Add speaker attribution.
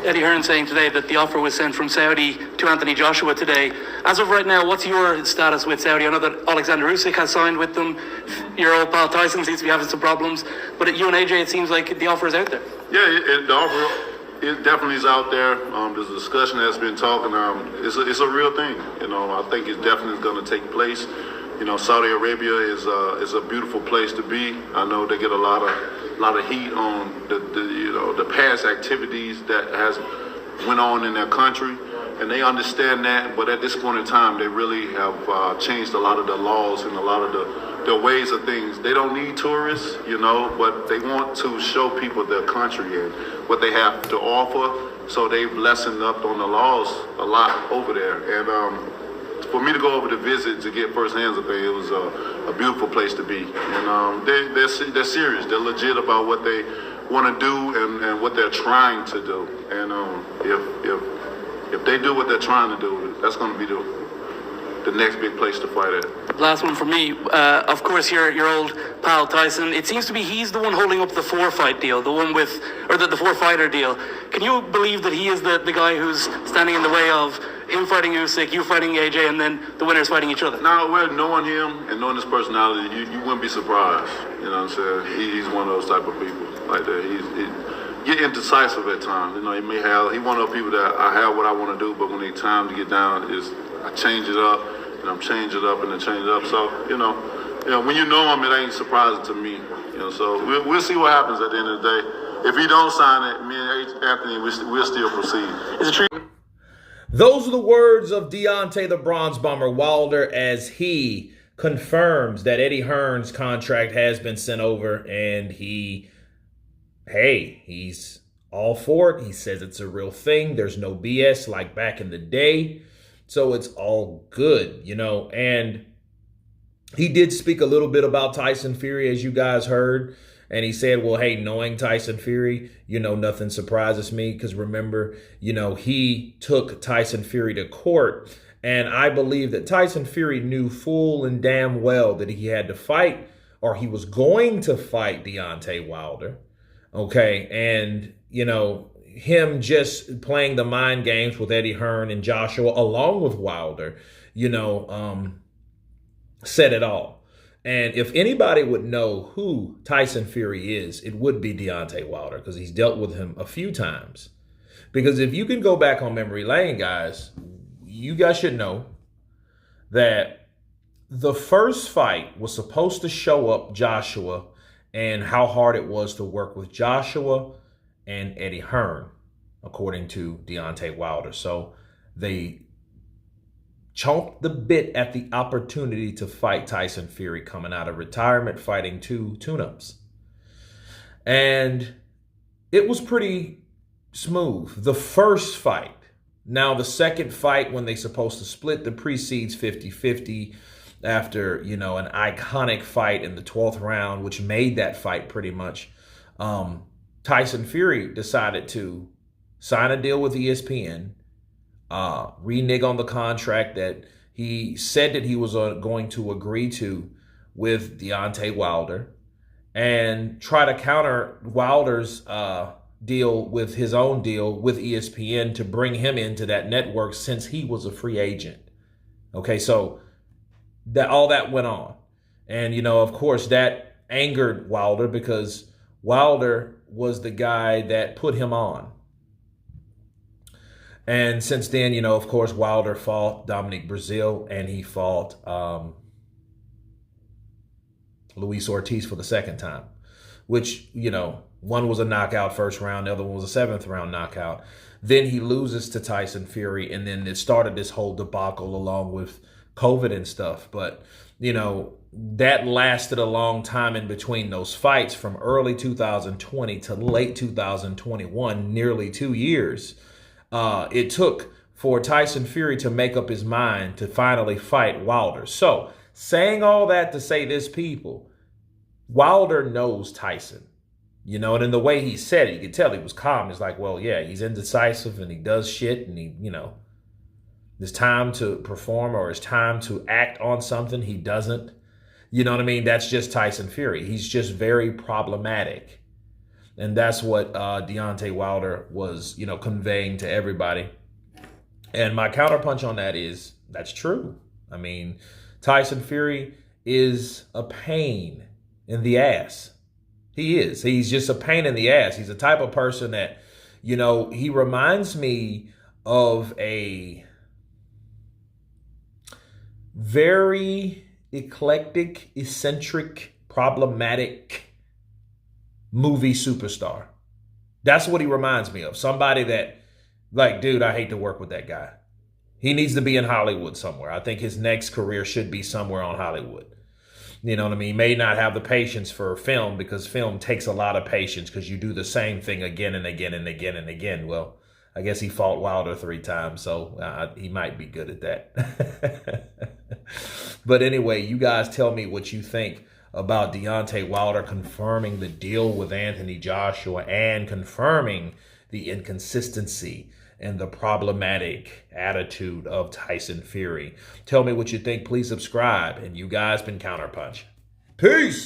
Speaker 1: Eddie Hearn saying today that the offer was sent from Saudi to Anthony Joshua today. As of right now, what's your status with Saudi? I know that Alexander Usyk has signed with them. Your old pal Tyson seems to be having some problems. But at you and AJ, it seems like the offer is out there.
Speaker 2: Yeah, the offer it definitely is out there. There's a discussion that's been talking. It's a real thing. I think it definitely is going to take place. Saudi Arabia is a beautiful place to be. I know they get a lot of heat on the past activities that has went on in their country, and they understand that. But at this point in time, they really have changed a lot of the laws and a lot of the ways of things. They don't need tourists, but they want to show people their country and what they have to offer. So they've lessened up on the laws a lot over there. And for me to go over to visit to get firsthand of it, it was a beautiful place to be. And they're serious. They're legit about what they want to do and what they're trying to do. And if they do what they're trying to do, that's going to be the next big place to fight at.
Speaker 1: Last one from me. Of course, your old pal Tyson. It seems to be he's the one holding up the 4-fight deal, the 4-fighter deal. Can you believe that he is the guy who's standing in the way of him fighting Usyk, you fighting AJ, and then the winners fighting each other?
Speaker 2: Now, knowing him and knowing his personality, you wouldn't be surprised. You know what I'm saying? He's one of those type of people like that. He get indecisive at times. He one of those people that I have what I want to do, but when it's time to get down, I change it up, and I'm change it up and then change it up. So, when you know him, it ain't surprising to me. So we'll see what happens at the end of the day. If he don't sign it, me and Anthony, we'll still proceed.
Speaker 1: Is it true?
Speaker 3: Those are the words of Deontay the Bronze Bomber Wilder as he confirms that Eddie Hearn's contract has been sent over, and he's all for it. He says it's a real thing. There's no BS like back in the day. So it's all good, and he did speak a little bit about Tyson Fury, as you guys heard. And he said, well, hey, knowing Tyson Fury, nothing surprises me because remember, he took Tyson Fury to court. And I believe that Tyson Fury knew full and damn well that he had to fight, or he was going to fight Deontay Wilder. Okay. And, him just playing the mind games with Eddie Hearn and Joshua along with Wilder, said it all. And if anybody would know who Tyson Fury is, it would be Deontay Wilder because he's dealt with him a few times. Because if you can go back on memory lane, guys, you guys should know that the first fight was supposed to show up Joshua and how hard it was to work with Joshua and Eddie Hearn, according to Deontay Wilder. So they chomped the bit at the opportunity to fight Tyson Fury coming out of retirement, fighting 2 tune-ups. And it was pretty smooth. The first fight. Now, the second fight, when they supposed to split, the precedes 50-50 after, an iconic fight in the 12th round, which made that fight pretty much. Tyson Fury decided to sign a deal with ESPN, renege on the contract that he said that he was going to agree to with Deontay Wilder, and try to counter Wilder's deal with his own deal with ESPN to bring him into that network since he was a free agent. Okay, so all that went on. And, of course, that angered Wilder because Wilder was the guy that put him on. And since then, of course, Wilder fought Dominic Breazeale and he fought Luis Ortiz for the second time, which, one was a knockout first round, the other one was a 7th round knockout. Then he loses to Tyson Fury, and then it started this whole debacle along with COVID and stuff. But, that lasted a long time in between those fights from early 2020 to late 2021, nearly 2 years. It took for Tyson Fury to make up his mind to finally fight Wilder. So, saying all that to say this, people, Wilder knows Tyson, and in the way he said it, you could tell he was calm. It's like, well, yeah, he's indecisive and he does shit and he, it's time to perform or it's time to act on something. He doesn't. You know what I mean? That's just Tyson Fury. He's just very problematic. And that's what Deontay Wilder was, conveying to everybody. And my counterpunch on that is that's true. I mean, Tyson Fury is a pain in the ass. He is. He's just a pain in the ass. He's the type of person that, he reminds me of a very eclectic, eccentric, problematic movie superstar. That's what he reminds me of. Somebody that, like, dude, I hate to work with that guy. He needs to be in Hollywood somewhere. I think his next career should be somewhere on Hollywood. You know what I mean? He may not have the patience for film because film takes a lot of patience because you do the same thing again and again and again and again. Well, I guess he fought Wilder 3 times, so he might be good at that. But anyway, you guys tell me what you think about Deontay Wilder confirming the deal with Anthony Joshua and confirming the inconsistency and the problematic attitude of Tyson Fury. Tell me what you think. Please subscribe. And you guys been Counterpunch. Peace.